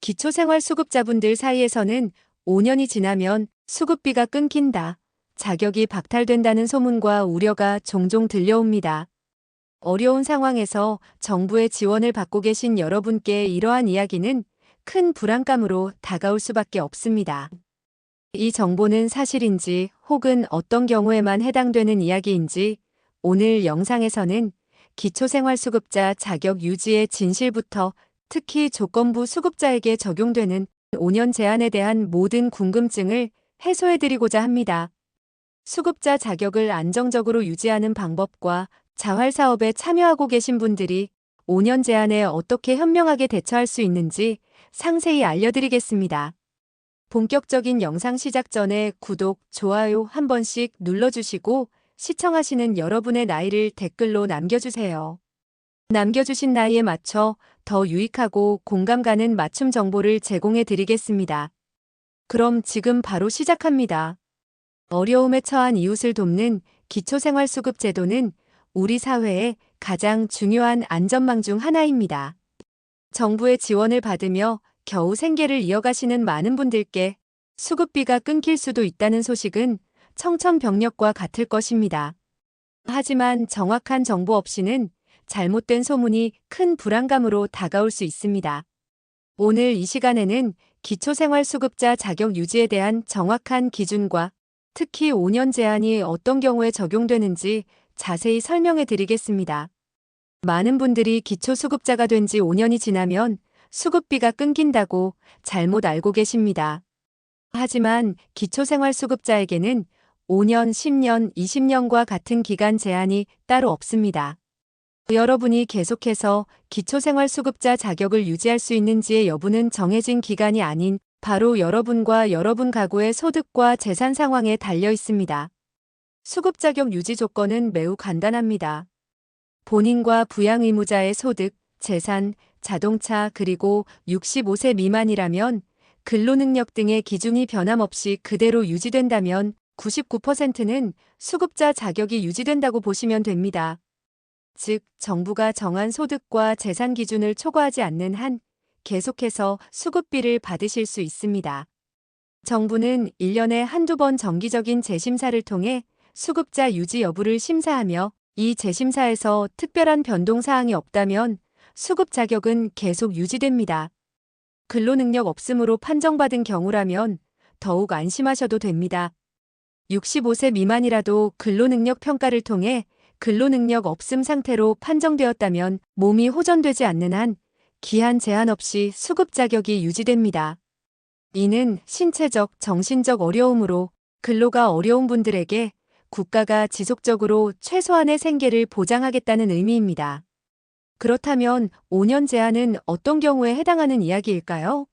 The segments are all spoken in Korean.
기초생활수급자분들 사이에서는 5년이 지나면 수급비가 끊긴다, 자격이 박탈된다는 소문과 우려가 종종 들려옵니다. 어려운 상황에서 정부의 지원을 받고 계신 여러분께 이러한 이야기는 큰 불안감으로 다가올 수밖에 없습니다. 이 정보는 사실인지 혹은 어떤 경우에만 해당되는 이야기인지 오늘 영상에서는 기초생활수급자 자격 유지의 진실부터 특히 조건부 수급자에게 적용되는 5년 제한에 대한 모든 궁금증을 해소해드리고자 합니다. 수급자 자격을 안정적으로 유지하는 방법과 자활사업에 참여하고 계신 분들이 5년 제한에 어떻게 현명하게 대처할 수 있는지 상세히 알려드리겠습니다. 본격적인 영상 시작 전에 구독, 좋아요 한 번씩 눌러주시고 시청하시는 여러분의 나이를 댓글로 남겨주세요. 남겨주신 나이에 맞춰 더 유익하고 공감 가는 맞춤 정보를 제공해 드리겠습니다. 그럼 지금 바로 시작합니다. 어려움에 처한 이웃을 돕는 기초생활수급 제도는 우리 사회의 가장 중요한 안전망 중 하나입니다. 정부의 지원을 받으며 겨우 생계를 이어가시는 많은 분들께 수급비가 끊길 수도 있다는 소식은 청천벽력과 같을 것입니다. 하지만 정확한 정보 없이는 잘못된 소문이 큰 불안감으로 다가올 수 있습니다. 오늘 이 시간에는 기초생활수급자 자격 유지에 대한 정확한 기준과 특히 5년 제한이 어떤 경우에 적용되는지 자세히 설명해 드리겠습니다. 많은 분들이 기초수급자가 된 지 5년이 지나면 수급비가 끊긴다고 잘못 알고 계십니다. 하지만 기초생활수급자에게는 5년, 10년, 20년과 같은 기간 제한이 따로 없습니다. 여러분이 계속해서 기초생활수급자 자격을 유지할 수 있는지의 여부는 정해진 기간이 아닌 바로 여러분과 여러분 가구의 소득과 재산 상황에 달려 있습니다. 수급 자격 유지 조건은 매우 간단합니다. 본인과 부양 의무자의 소득, 재산, 자동차 그리고 65세 미만이라면 근로능력 등의 기준이 변함없이 그대로 유지된다면 99%는 수급자 자격이 유지된다고 보시면 됩니다. 즉, 정부가 정한 소득과 재산 기준을 초과하지 않는 한 계속해서 수급비를 받으실 수 있습니다. 정부는 1년에 한두 번 정기적인 재심사를 통해 수급자 유지 여부를 심사하며 이 재심사에서 특별한 변동 사항이 없다면 수급 자격은 계속 유지됩니다. 근로능력 없음으로 판정받은 경우라면 더욱 안심하셔도 됩니다. 65세 미만이라도 근로능력 평가를 통해 근로능력 없음 상태로 판정되었다면 몸이 호전되지 않는 한 기한 제한 없이 수급 자격이 유지됩니다. 이는 신체적, 정신적 어려움으로 근로가 어려운 분들에게 국가가 지속적으로 최소한의 생계를 보장하겠다는 의미입니다. 그렇다면 5년 제한은 어떤 경우에 해당하는 이야기일까요?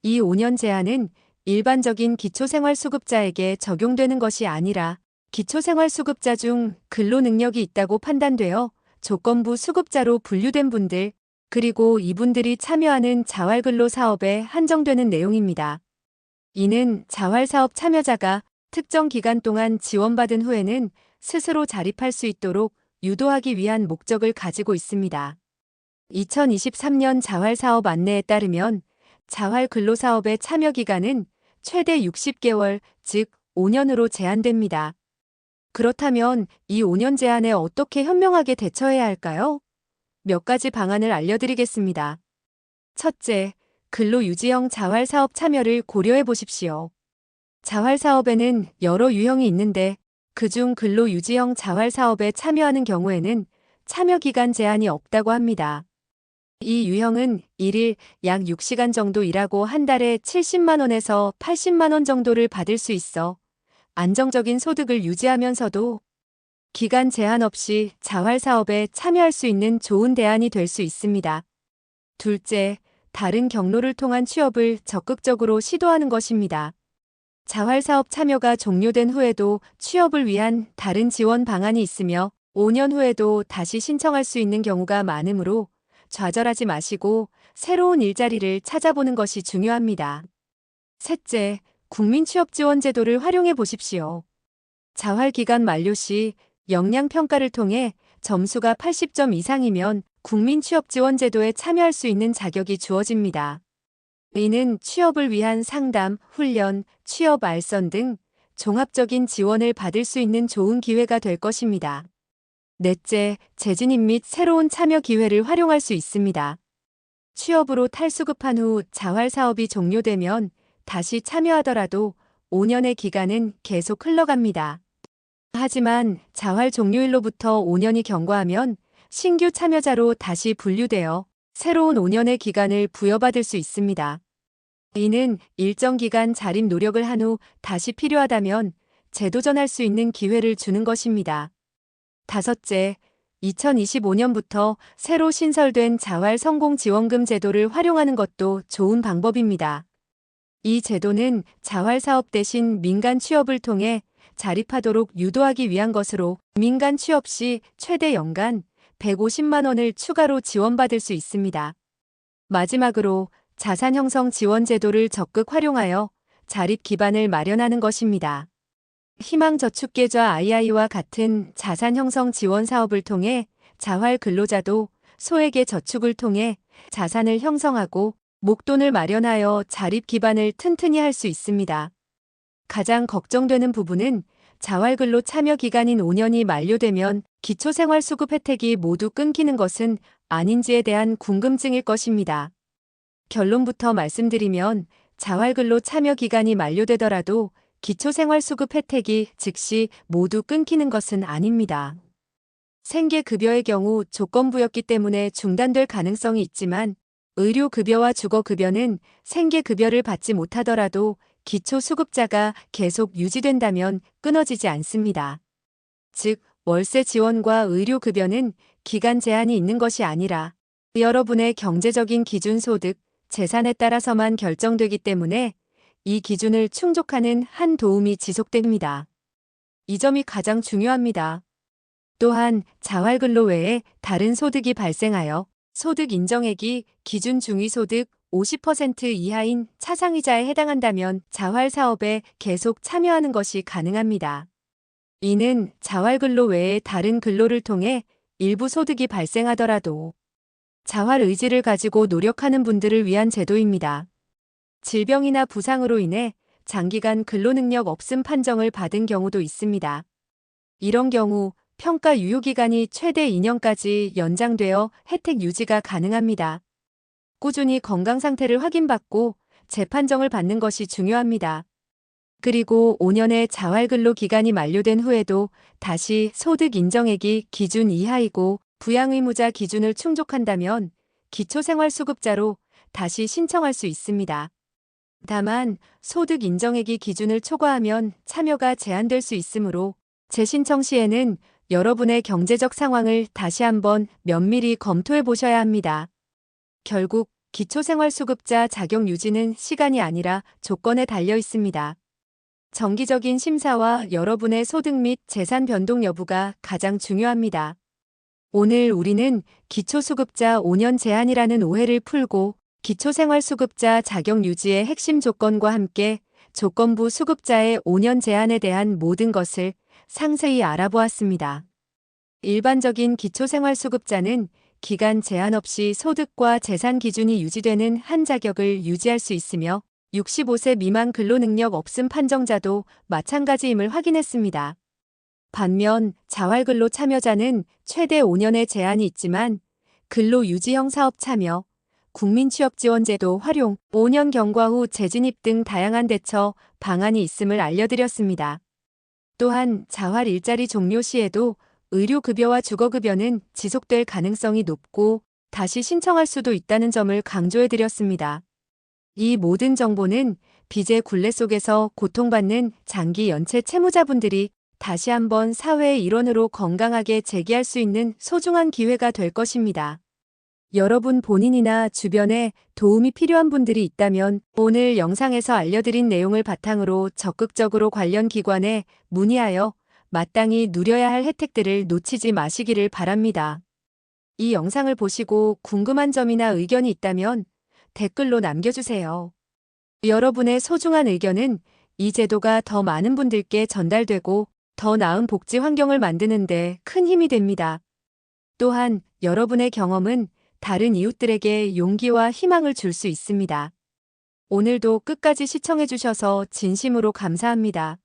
이 5년 제한은 일반적인 기초생활수급자에게 적용되는 것이 아니라 기초생활수급자 중 근로능력이 있다고 판단되어 조건부 수급자로 분류된 분들, 그리고 이분들이 참여하는 자활근로 사업에 한정되는 내용입니다. 이는 자활사업 참여자가 특정 기간 동안 지원받은 후에는 스스로 자립할 수 있도록 유도하기 위한 목적을 가지고 있습니다. 2023년 자활사업 안내에 따르면 자활근로사업의 참여 기간은 최대 60개월, 즉 5년으로 제한됩니다. 그렇다면 이 5년 제한에 어떻게 현명하게 대처해야 할까요? 몇 가지 방안을 알려드리겠습니다. 첫째, 근로유지형 자활사업 참여를 고려해 보십시오. 자활사업에는 여러 유형이 있는데 그중 근로유지형 자활사업에 참여하는 경우에는 참여기간 제한이 없다고 합니다. 이 유형은 1일 약 6시간 정도 일하고 한 달에 70만 원에서 80만 원 정도를 받을 수 있어 안정적인 소득을 유지하면서도 기간 제한 없이 자활사업에 참여할 수 있는 좋은 대안이 될 수 있습니다. 둘째, 다른 경로를 통한 취업을 적극적으로 시도하는 것입니다. 자활사업 참여가 종료된 후에도 취업을 위한 다른 지원 방안이 있으며 5년 후에도 다시 신청할 수 있는 경우가 많으므로 좌절하지 마시고 새로운 일자리를 찾아보는 것이 중요합니다. 셋째, 국민취업지원제도를 활용해 보십시오. 자활기간 만료 시 역량평가를 통해 점수가 80점 이상이면 국민취업지원제도에 참여할 수 있는 자격이 주어집니다. 이는 취업을 위한 상담, 훈련, 취업 알선 등 종합적인 지원을 받을 수 있는 좋은 기회가 될 것입니다. 넷째, 재진입 및 새로운 참여 기회를 활용할 수 있습니다. 취업으로 탈수급한 후 자활 사업이 종료되면 다시 참여하더라도 5년의 기간은 계속 흘러갑니다. 하지만 자활 종료일로부터 5년이 경과하면 신규 참여자로 다시 분류되어 새로운 5년의 기간을 부여받을 수 있습니다. 이는 일정 기간 자립 노력을 한 후 다시 필요하다면 재도전할 수 있는 기회를 주는 것입니다. 다섯째, 2025년부터 새로 신설된 자활 성공 지원금 제도를 활용하는 것도 좋은 방법입니다. 이 제도는 자활 사업 대신 민간 취업을 통해 자립하도록 유도하기 위한 것으로 민간 취업 시 최대 연간 150만 원을 추가로 지원받을 수 있습니다. 마지막으로 자산 형성 지원 제도를 적극 활용하여 자립 기반을 마련하는 것입니다. 희망저축계좌 II와 같은 자산 형성 지원 사업을 통해 자활 근로자도 소액의 저축을 통해 자산을 형성하고 목돈을 마련하여 자립 기반을 튼튼히 할 수 있습니다. 가장 걱정되는 부분은 자활근로 참여 기간인 5년이 만료되면 기초생활수급 혜택이 모두 끊기는 것은 아닌지에 대한 궁금증일 것입니다. 결론부터 말씀드리면 자활근로 참여 기간이 만료되더라도 기초생활수급 혜택이 즉시 모두 끊기는 것은 아닙니다. 생계급여의 경우 조건부였기 때문에 중단될 가능성이 있지만 의료급여와 주거급여는 생계급여를 받지 못하더라도 기초수급자가 계속 유지된다면 끊어지지 않습니다. 즉, 월세 지원과 의료급여는 기간 제한이 있는 것이 아니라 여러분의 경제적인 기준소득, 재산에 따라서만 결정되기 때문에 이 기준을 충족하는 한 도움이 지속됩니다. 이 점이 가장 중요합니다. 또한 자활근로 외에 다른 소득이 발생하여 소득 인정액이 기준 중위소득 50% 이하인 차상이자에 해당한다면 자활 사업에 계속 참여하는 것이 가능합니다. 이는 자활근로 외에 다른 근로를 통해 일부 소득이 발생하더라도 자활 의지를 가지고 노력하는 분들을 위한 제도입니다. 질병이나 부상으로 인해 장기간 근로능력 없음 판정을 받은 경우도 있습니다. 이런 경우 평가 유효기간이 최대 2년까지 연장되어 혜택 유지가 가능합니다. 꾸준히 건강 상태를 확인받고 재판정을 받는 것이 중요합니다. 그리고 5년의 자활근로 기간이 만료된 후에도 다시 소득 인정액이 기준 이하이고 부양의무자 기준을 충족한다면 기초생활수급자로 다시 신청할 수 있습니다. 다만 소득 인정액이 기준을 초과하면 참여가 제한될 수 있으므로 재신청 시에는 여러분의 경제적 상황을 다시 한번 면밀히 검토해 보셔야 합니다. 결국 기초생활수급자 자격 유지는 시간이 아니라 조건에 달려 있습니다. 정기적인 심사와 여러분의 소득 및 재산 변동 여부가 가장 중요합니다. 오늘 우리는 기초수급자 5년 제한이라는 오해를 풀고 기초생활수급자 자격 유지의 핵심 조건과 함께 조건부 수급자의 5년 제한에 대한 모든 것을 상세히 알아보았습니다. 일반적인 기초생활수급자는 기간 제한 없이 소득과 재산 기준이 유지되는 한 자격을 유지할 수 있으며 65세 미만 근로능력 없음 판정자도 마찬가지임을 확인했습니다. 반면 자활근로 참여자는 최대 5년의 제한이 있지만 근로유지형 사업 참여, 국민취업지원제도 활용, 5년 경과 후 재진입 등 다양한 대처 방안이 있음을 알려드렸습니다. 또한 자활 일자리 종료 시에도 의료급여와 주거급여는 지속될 가능성이 높고 다시 신청할 수도 있다는 점을 강조해드렸습니다. 이 모든 정보는 빚의 굴레 속에서 고통받는 장기 연체 채무자분들이 다시 한번 사회의 일원으로 건강하게 재기할 수 있는 소중한 기회가 될 것입니다. 여러분 본인이나 주변에 도움이 필요한 분들이 있다면 오늘 영상에서 알려드린 내용을 바탕으로 적극적으로 관련 기관에 문의하여 마땅히 누려야 할 혜택들을 놓치지 마시기를 바랍니다. 이 영상을 보시고 궁금한 점이나 의견이 있다면 댓글로 남겨주세요. 여러분의 소중한 의견은 이 제도가 더 많은 분들께 전달되고 더 나은 복지 환경을 만드는 데 큰 힘이 됩니다. 또한 여러분의 경험은 다른 이웃들에게 용기와 희망을 줄 수 있습니다. 오늘도 끝까지 시청해주셔서 진심으로 감사합니다.